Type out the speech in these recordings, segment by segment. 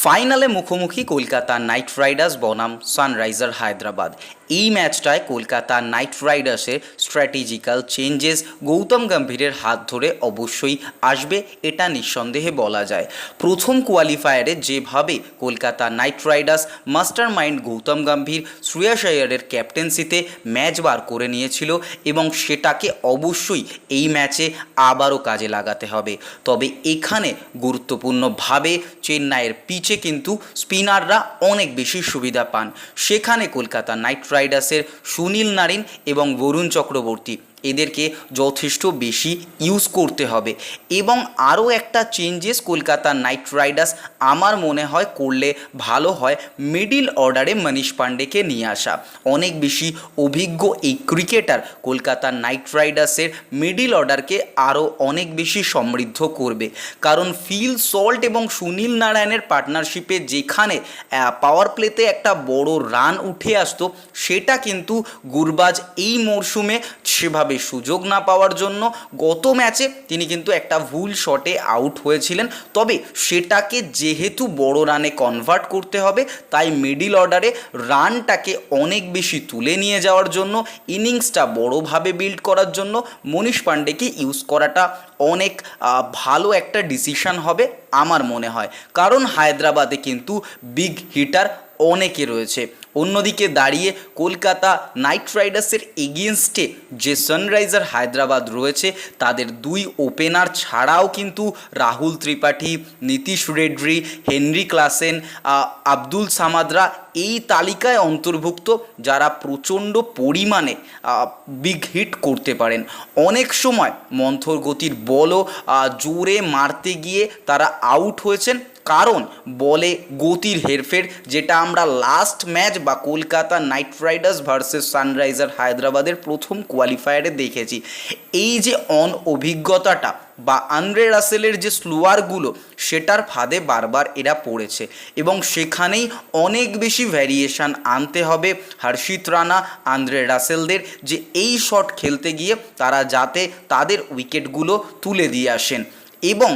ফাইনালে মুখোমুখি Kolkata Knight Riders বনাম সানরাইজার হায়দ্রাবাদ। এই ম্যাচটায় কলকাতা নাইট রাইডার্সের স্ট্র্যাটেজিক্যাল চেঞ্জেস গৌতম গম্ভীরের হাত ধরে অবশ্যই আসবে, এটা নিঃসন্দেহে বলা যায়। প্রথম কোয়ালিফায়ারে যেভাবে Kolkata Knight Riders master mind Gautam Gambhir Shreyas আইয়ারের ক্যাপ্টেন্সিতে ম্যাচ বার করে নিয়েছিল এবং সেটাকে অবশ্যই এই ম্যাচে আবারও কাজে লাগাতে হবে। তবে এখানে গুরুত্বপূর্ণভাবে চেন্নাইয়ের পিচে কিন্তু স্পিনাররা অনেক বেশি সুবিধা পান। সেখানে কলকাতা নাইট রাইডার্সের সুনীল নারিন এবং বরুণ চক্রবর্তী এদেরকে যথেষ্ট বেশি ইউজ করতে হবে। এবং আরও একটা চেঞ্জেস কলকাতা নাইট রাইডার্স আমার মনে হয় করলে ভালো হয়, মিডিল অর্ডারে মনীষ পাণ্ডেকে নিয়ে আসা। অনেক বেশি অভিজ্ঞ এই ক্রিকেটার কলকাতা নাইট রাইডার্সের মিডিল অর্ডারকে আরও অনেক বেশি সমৃদ্ধ করবে। কারণ ফিল সল্ট এবং সুনীল নারায়ণের পার্টনারশিপে যেখানে পাওয়ার প্লেতে একটা বড় রান উঠে আসতো, সেটা কিন্তু গুরবাজ এই মরশুমে সেভাবে সুযোগ না পাওয়ার জন্য গত ম্যাচে তিনি কিন্তু একটা ভুল শটে আউট হয়েছিলেন। তবে সেটাকে যেহেতু বড় রানে কনভার্ট করতে হবে, তাই মিডিল অর্ডারে রানটাকে অনেক বেশি তুলে নিয়ে যাওয়ার জন্য, ইনিংসটা বড়োভাবে বিল্ড করার জন্য মনীষ পাণ্ডেকে ইউজ করাটা অনেক ভালো একটা ডিসিশন হবে আমার মনে হয়। কারণ হায়দ্রাবাদে কিন্তু বিগ হিটার অনেকে রয়েছে। অন্যদিকে দাঁড়িয়ে কলকাতা নাইট রাইডার্সের এগেনস্টে যে সানরাইজার হায়দ্রাবাদ রয়েছে, তাদের দুই ওপেনার ছাড়াও কিন্তু রাহুল ত্রিপাঠী, নীতিশ রেড্ডি, হেনরি ক্লাসেন, আব্দুল সামাদরা এই তালিকায় অন্তর্ভুক্ত, যারা প্রচণ্ড পরিমাণে বিগ হিট করতে পারেন। অনেক সময় মন্থর গতির বলও জোরে মারতে গিয়ে তারা আউট হয়েছেন, কারণ বলে গতির হেরফের, যেটা আমরা লাস্ট ম্যাচ বা Kolkata Knight Riders versus sunriser হায়দ্রাবাদের প্রথম কোয়ালিফায়ারে দেখেছি। এই যে অভিজ্ঞতাটা বা আন্দ্রে রাসেলের যে স্লোয়ারগুলো, সেটার ফাঁদে বারবার এরা পড়েছে এবং সেখানেই অনেক বেশি ভ্যারিয়েশান আনতে হবে হর্ষিত রানা, আন্দ্রে রাসেলদের, যে এই শট খেলতে গিয়ে তারা যাতে তাদের উইকেটগুলো তুলে দিয়ে আসেন। এবং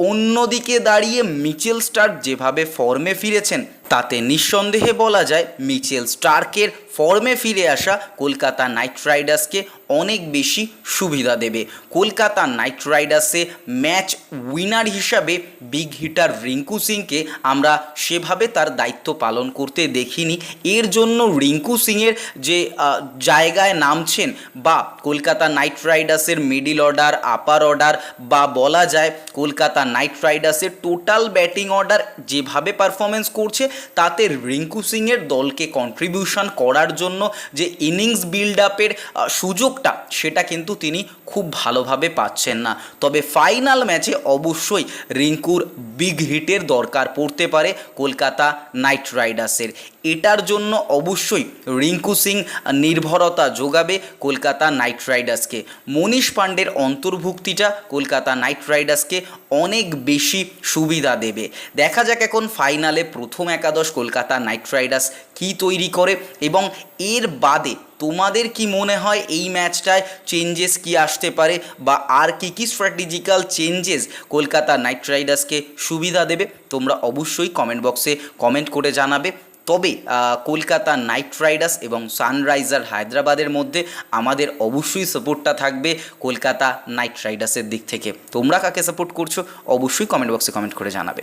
অন্যদিকে দাঁড়িয়ে মিচেল স্টার্ক যেভাবে ফর্মে ফিরেছেন, তাতে নিঃসন্দেহে বলা যায় মিচেল স্টার্কের ফর্মে ফিরে আসা কলকাতা নাইট রাইডার্সকে অনেক বেশি সুবিধা দেবে। কলকাতা নাইট রাইডার্সে ম্যাচ উইনার হিসাবে বিগ হিটার রিঙ্কু সিংকে আমরা সেভাবে তার দায়িত্ব পালন করতে দেখিনি। এর জন্য রিঙ্কু সিংয়ের যে জায়গায় নামছেন, বা কলকাতা নাইট রাইডার্সের মিডিল অর্ডার, আপার অর্ডার, বা বলা যায় কলকাতা নাইট রাইডার্সের টোটাল ব্যাটিং অর্ডার যেভাবে পারফরমেন্স করছে, তাতে রিঙ্কু সিংয়ের দলকে কন্ট্রিবিউশন করার জন্য যে ইনিংস বিল্ড আপের সুযোগটা, সেটা কিন্তু তিনি খুব ভালোভাবে পাচ্ছেন না। তবে ফাইনাল ম্যাচে অবশ্যই রিঙ্কুর বিগ হিটের দরকার পড়তে পারে কলকাতা নাইট রাইডার্সের। এটার জন্য অবশ্যই রিঙ্কু সিং নির্ভরতা যোগাবে কলকাতা নাইট রাইডার্সকে। মনীষ পাণ্ডের অন্তর্ভুক্তিটা কলকাতা নাইট রাইডার্সকে অনেক বেশি সুবিধা দেবে। দেখা যাক এখন ফাইনালে প্রথম একাদশ কলকাতা নাইট রাইডার্স কী তৈরি করে, এবং এর বাদে তোমাদের কি মনে হয় এই ম্যাচটায় চেঞ্জেস কি আসতে পারে, বা আর কি স্ট্র্যাটেজিক্যাল চেঞ্জেস কলকাতা নাইট রাইডার্সকে সুবিধা দেবে, তোমরা অবশ্যই কমেন্ট বক্সে কমেন্ট করে জানাবে। তবে কলকাতা নাইট রাইডার্স এবং সানরাইজার হায়দ্রাবাদের মধ্যে আমাদের অবশ্যই সাপোর্টটা থাকবে কলকাতা নাইট রাইডার্সের দিক থেকে। তোমরা কাকে সাপোর্ট করছো অবশ্যই কমেন্ট বক্সে কমেন্ট করে জানাবে।